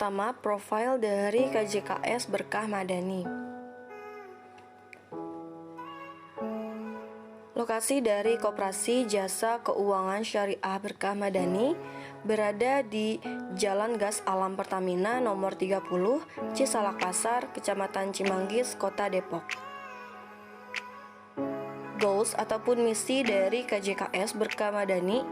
pertama, profil dari KJKS Berkah Madani. Lokasi dari Koperasi Jasa Keuangan Syariah Berkah Madani berada di Jalan Gas Alam Pertamina nomor 30, Cisalak Pasar, Kecamatan Cimanggis, Kota Depok. Goals ataupun misi dari KJKS Berkah Madani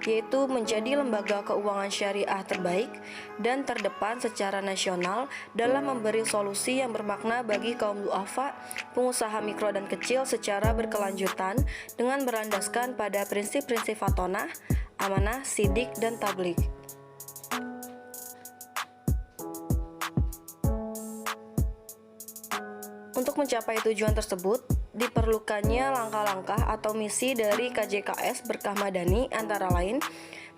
yaitu menjadi lembaga keuangan syariah terbaik dan terdepan secara nasional dalam memberi solusi yang bermakna bagi kaum duafa, pengusaha mikro dan kecil secara berkelanjutan dengan berlandaskan pada prinsip-prinsip fatonah, amanah, sidik, dan tabligh. Untuk mencapai tujuan tersebut, diperlukannya langkah-langkah atau misi dari KJKS Berkah Madani antara lain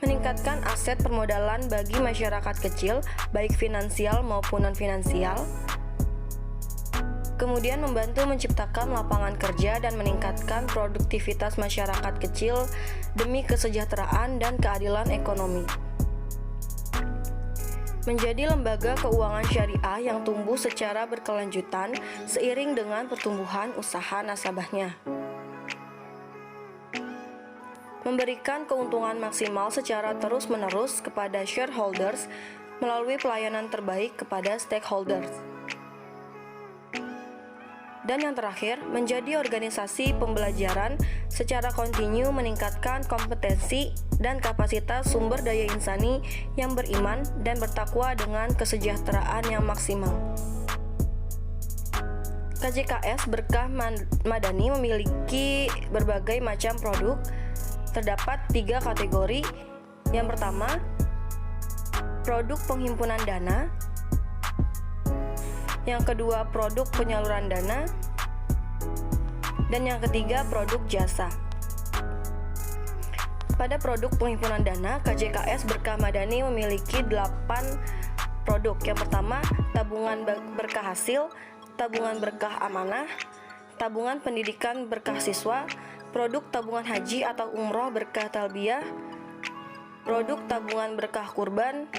meningkatkan aset permodalan bagi masyarakat kecil baik finansial maupun non-finansial, kemudian membantu menciptakan lapangan kerja dan meningkatkan produktivitas masyarakat kecil demi kesejahteraan dan keadilan ekonomi. Menjadi lembaga keuangan syariah yang tumbuh secara berkelanjutan seiring dengan pertumbuhan usaha nasabahnya. Memberikan keuntungan maksimal secara terus-menerus kepada shareholders melalui pelayanan terbaik kepada stakeholders. Dan yang terakhir, menjadi organisasi pembelajaran secara kontinu meningkatkan kompetensi dan kapasitas sumber daya insani yang beriman dan bertakwa dengan kesejahteraan yang maksimal. KJKS Berkah Madani memiliki berbagai macam produk. Terdapat 3 kategori. Yang pertama, produk penghimpunan dana. Yang kedua, produk penyaluran dana. Dan yang ketiga, produk jasa. Pada produk penghimpunan dana, KJKS Berkah Madani memiliki 8 produk. Yang pertama, tabungan berkah hasil, tabungan berkah amanah, tabungan pendidikan berkah siswa, produk tabungan haji atau umroh berkah talbiyah, produk tabungan berkah kurban,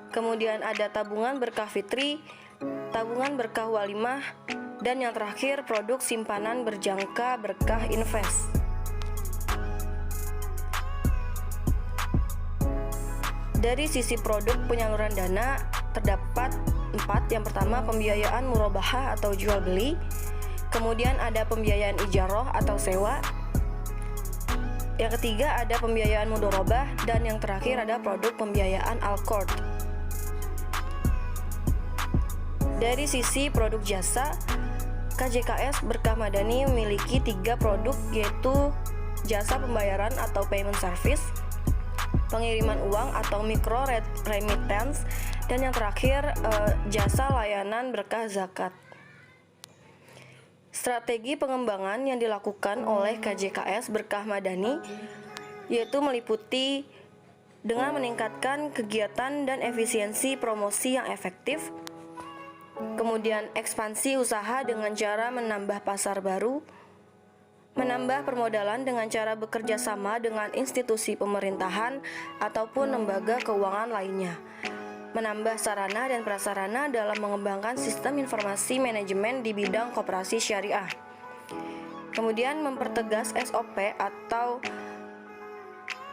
kemudian ada tabungan berkah fitri, tabungan berkah walimah, dan yang terakhir produk simpanan berjangka berkah invest. Dari sisi produk penyaluran dana terdapat 4. Yang pertama, pembiayaan murabahah atau jual beli, kemudian ada pembiayaan ijaroh atau sewa, yang ketiga ada pembiayaan mudorobah, dan yang terakhir ada produk pembiayaan al-qard. Dari sisi produk jasa, KJKS Berkah Madani memiliki 3 produk, yaitu jasa pembayaran atau payment service, pengiriman uang atau micro remittance, dan yang terakhir jasa layanan berkah zakat. Strategi pengembangan yang dilakukan oleh KJKS Berkah Madani yaitu meliputi dengan meningkatkan kegiatan dan efisiensi promosi yang efektif, kemudian ekspansi usaha dengan cara menambah pasar baru, menambah permodalan dengan cara bekerja sama dengan institusi pemerintahan ataupun lembaga keuangan lainnya, menambah sarana dan prasarana dalam mengembangkan sistem informasi manajemen di bidang koperasi syariah, kemudian mempertegas SOP atau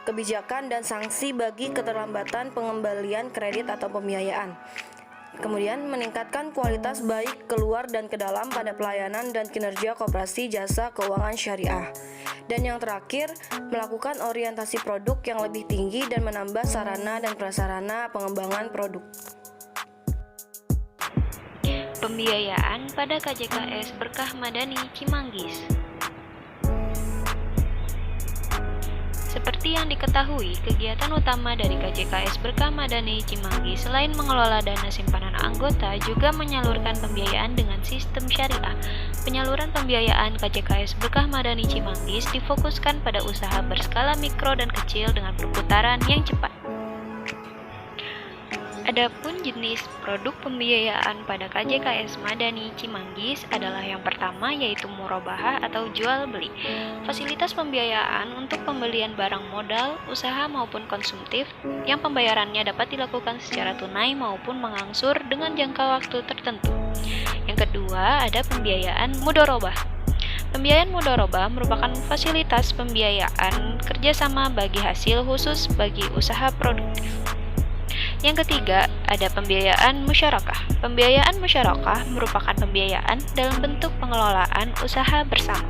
kebijakan dan sanksi bagi keterlambatan pengembalian kredit atau pembiayaan, kemudian meningkatkan kualitas baik keluar dan ke dalam pada pelayanan dan kinerja koperasi jasa keuangan syariah. Dan yang terakhir, melakukan orientasi produk yang lebih tinggi dan menambah sarana dan prasarana pengembangan produk. Pembiayaan pada KJKS Berkah Madani Cimanggis. Seperti yang diketahui, kegiatan utama dari KJKS Berkah Madani Cimanggis selain mengelola dana simpanan anggota, juga menyalurkan pembiayaan dengan sistem syariah. Penyaluran pembiayaan KJKS Berkah Madani Cimanggis difokuskan pada usaha berskala mikro dan kecil dengan perputaran yang cepat. Adapun jenis produk pembiayaan pada KJKS Madani Cimanggis adalah yang pertama yaitu murabahah atau jual beli. Fasilitas pembiayaan untuk pembelian barang modal, usaha maupun konsumtif yang pembayarannya dapat dilakukan secara tunai maupun mengangsur dengan jangka waktu tertentu. Yang kedua ada pembiayaan mudharabah. Pembiayaan mudharabah merupakan fasilitas pembiayaan kerjasama bagi hasil khusus bagi usaha produktif. Yang ketiga, ada pembiayaan musyarakah. Pembiayaan musyarakah merupakan pembiayaan dalam bentuk pengelolaan usaha bersama.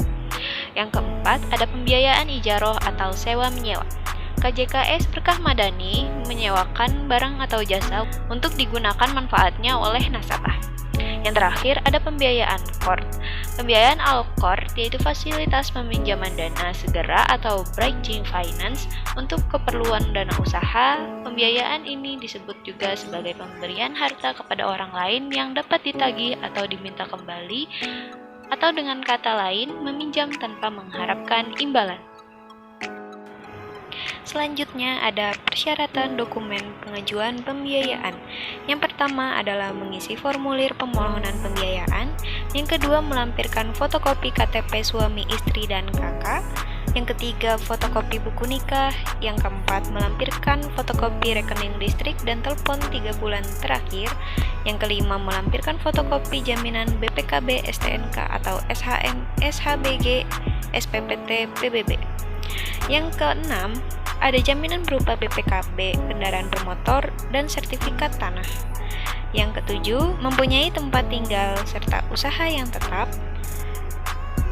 Yang keempat, ada pembiayaan ijaroh atau sewa menyewa. KJKS Berkah Madani menyewakan barang atau jasa untuk digunakan manfaatnya oleh nasabah. Yang terakhir, ada pembiayaan qard. Pembiayaan al-qard yaitu fasilitas peminjaman dana segera atau bridging finance untuk keperluan dana usaha. Pembiayaan ini disebut juga sebagai pemberian harta kepada orang lain yang dapat ditagih atau diminta kembali, atau dengan kata lain, meminjam tanpa mengharapkan imbalan. Selanjutnya ada persyaratan dokumen pengajuan pembiayaan. Yang pertama adalah mengisi formulir permohonan pembiayaan. Yang kedua melampirkan fotokopi KTP suami istri dan kakak. Yang ketiga fotokopi buku nikah. Yang keempat melampirkan fotokopi rekening listrik dan telepon 3 bulan terakhir. Yang kelima melampirkan fotokopi jaminan BPKB STNK atau SHM, SHBG, SPPT, PBB. Yang keenam, ada jaminan berupa BPKB, kendaraan bermotor, dan sertifikat tanah. Yang ketujuh, mempunyai tempat tinggal serta usaha yang tetap.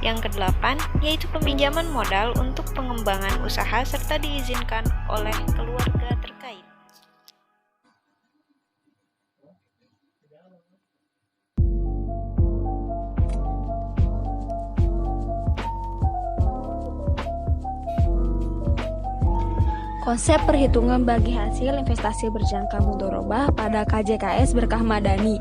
Yang kedelapan, yaitu peminjaman modal untuk pengembangan usaha serta diizinkan oleh keluarga terkait. Konsep perhitungan bagi hasil investasi berjangka mudharabah pada KJKS Berkah Madani.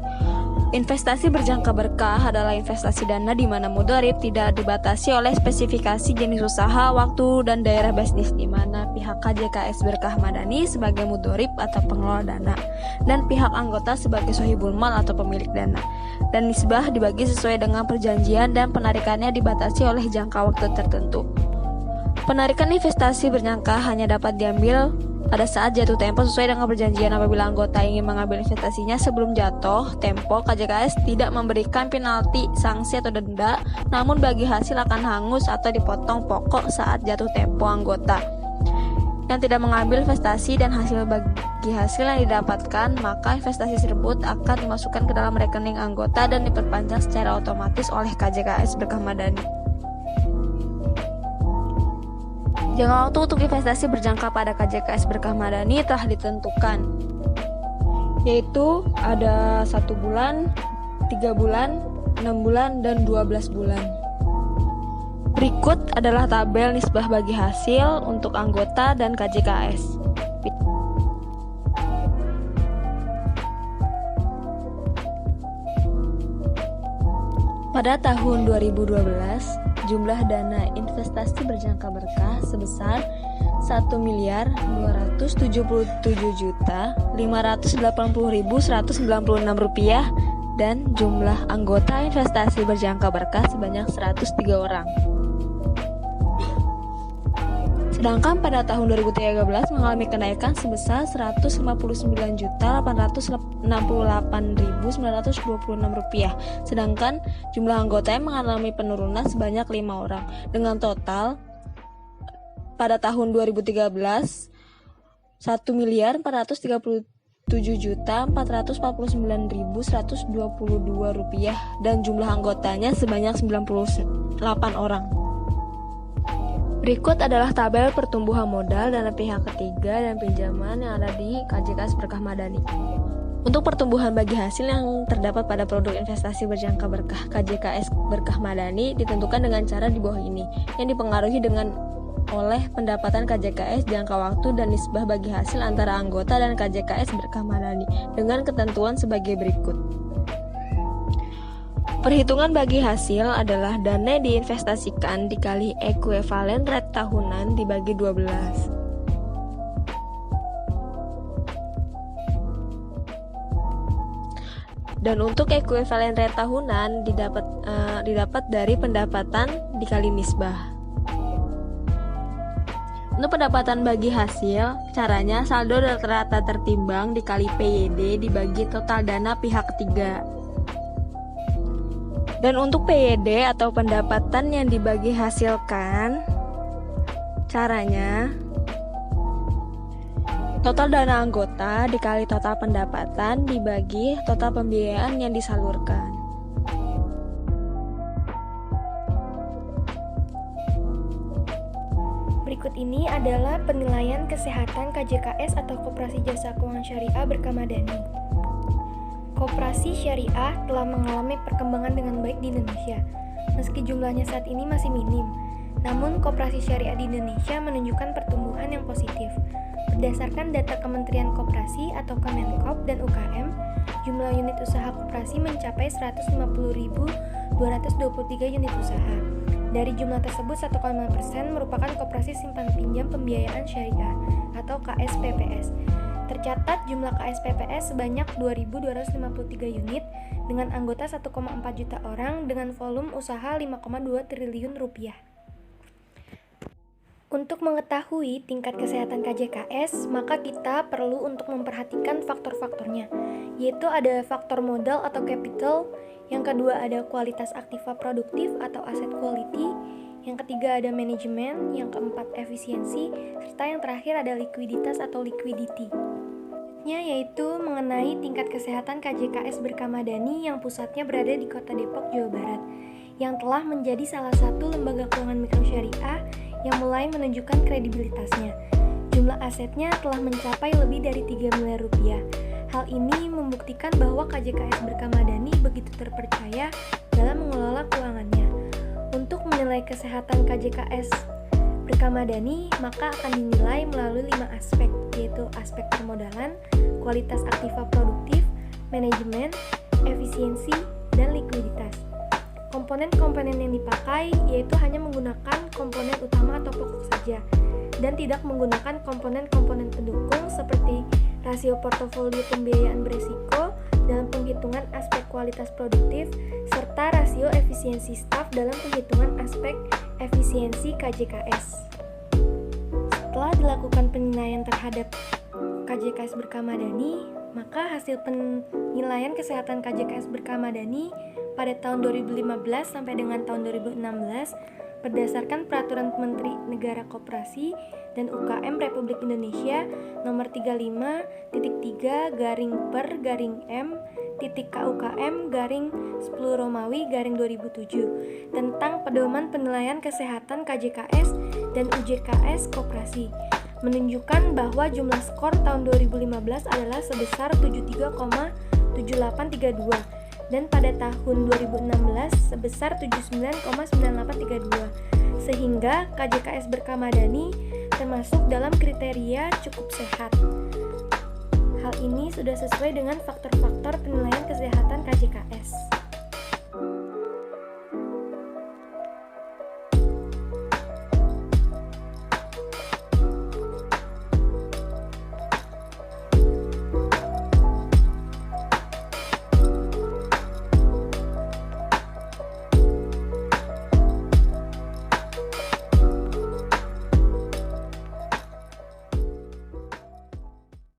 Investasi berjangka berkah adalah investasi dana di mana mudharib tidak dibatasi oleh spesifikasi jenis usaha, waktu, dan daerah bisnis, di mana pihak KJKS Berkah Madani sebagai mudharib atau pengelola dana dan pihak anggota sebagai sohibul mal atau pemilik dana, dan nisbah dibagi sesuai dengan perjanjian dan penarikannya dibatasi oleh jangka waktu tertentu. Penarikan investasi berjangka hanya dapat diambil pada saat jatuh tempo sesuai dengan perjanjian. Apabila anggota ingin mengambil investasinya sebelum jatuh tempo, KJKS tidak memberikan penalti, sanksi, atau denda, namun bagi hasil akan hangus atau dipotong pokok saat jatuh tempo anggota yang tidak mengambil investasi dan hasil bagi hasil yang didapatkan, maka investasi tersebut akan dimasukkan ke dalam rekening anggota dan diperpanjang secara otomatis oleh KJKS Berkah Madani. Jangka waktu untuk investasi berjangka pada KJKS Berkah Madani telah ditentukan, yaitu ada 1 bulan, 3 bulan, 6 bulan, dan 12 bulan. Berikut adalah tabel nisbah bagi hasil untuk anggota dan KJKS. Pada tahun 2012, jumlah dana investasi berjangka berkah sebesar 1.277.580.196 rupiah dan jumlah anggota investasi berjangka berkah sebanyak 103 orang. Sedangkan pada tahun 2013 mengalami kenaikan sebesar 159.868.926 rupiah. Sedangkan jumlah anggota yang mengalami penurunan sebanyak 5 orang. Dengan total pada tahun 2013 1.437.449.122 rupiah dan jumlah anggotanya sebanyak 98 orang. Berikut adalah tabel pertumbuhan modal dana pihak ketiga dan pinjaman yang ada di KJKS Berkah Madani. Untuk pertumbuhan bagi hasil yang terdapat pada produk investasi berjangka berkah KJKS Berkah Madani ditentukan dengan cara di bawah ini, yang dipengaruhi dengan oleh pendapatan KJKS, jangka waktu, dan nisbah bagi hasil antara anggota dan KJKS Berkah Madani dengan ketentuan sebagai berikut. Perhitungan bagi hasil adalah dana diinvestasikan dikali ekuivalen rate tahunan dibagi 12. Dan untuk ekuivalen rate tahunan didapat dari pendapatan dikali nisbah. Untuk pendapatan bagi hasil, caranya saldo rata-rata tertimbang dikali PYD dibagi total dana pihak ketiga. Dan untuk PYD atau pendapatan yang dibagi hasilkan, caranya total dana anggota dikali total pendapatan dibagi total pembiayaan yang disalurkan. Berikut ini adalah penilaian kesehatan KJKS atau Koperasi Jasa Keuangan Syariah Berkamadani. Koperasi Syariah telah mengalami perkembangan dengan baik di Indonesia. Meski jumlahnya saat ini masih minim, namun koperasi syariah di Indonesia menunjukkan pertumbuhan yang positif. Berdasarkan data Kementerian Koperasi atau Kemenkop dan UKM, jumlah unit usaha koperasi mencapai 150.223 unit usaha. Dari jumlah tersebut, 1,5% merupakan koperasi simpan pinjam pembiayaan syariah atau KSPPS. Tercatat jumlah KSPPS sebanyak 2.253 unit dengan anggota 1,4 juta orang dengan volume usaha 5,2 triliun rupiah. Untuk mengetahui tingkat kesehatan KJKS, maka kita perlu untuk memperhatikan faktor-faktornya, yaitu ada faktor modal atau capital, yang kedua ada kualitas aktiva produktif atau asset quality, yang ketiga ada manajemen, yang keempat efisiensi, serta yang terakhir ada likuiditas atau liquidity. Yaitu mengenai tingkat kesehatan KJKS Berkamadani yang pusatnya berada di Kota Depok, Jawa Barat, yang telah menjadi salah satu lembaga keuangan mikro syariah yang mulai menunjukkan kredibilitasnya. Jumlah asetnya telah mencapai lebih dari 3 miliar rupiah. Hal ini membuktikan bahwa KJKS Berkamadani begitu terpercaya dalam mengelola keuangannya. Untuk menilai kesehatan KJKS Berkamadani, maka akan dinilai melalui 5 aspek, yaitu aspek permodalan, kualitas aktiva produktif, manajemen, efisiensi, dan likuiditas. Komponen-komponen yang dipakai yaitu hanya menggunakan komponen utama atau pokok saja dan tidak menggunakan komponen-komponen pendukung seperti rasio portofolio pembiayaan beresiko dalam penghitungan aspek kualitas produktif serta rasio efisiensi staf dalam penghitungan aspek efisiensi KJKS. Setelah dilakukan penilaian terhadap KJKS Berkamadani, maka hasil penilaian kesehatan KJKS Berkamadani pada tahun 2015 sampai dengan tahun 2016 berdasarkan Peraturan Menteri Negara Koperasi dan UKM Republik Indonesia nomor 35.3/per/KUKM/10 tentang pedoman penilaian kesehatan KJKS dan UJKS Koperasi menunjukkan bahwa jumlah skor tahun 2015 adalah sebesar 73,7832 dan pada tahun 2016 sebesar 79,9832 sehingga KJKS Berkamadani termasuk dalam kriteria cukup sehat. Hal ini sudah sesuai dengan faktor-faktor penilaian kesehatan KJKS.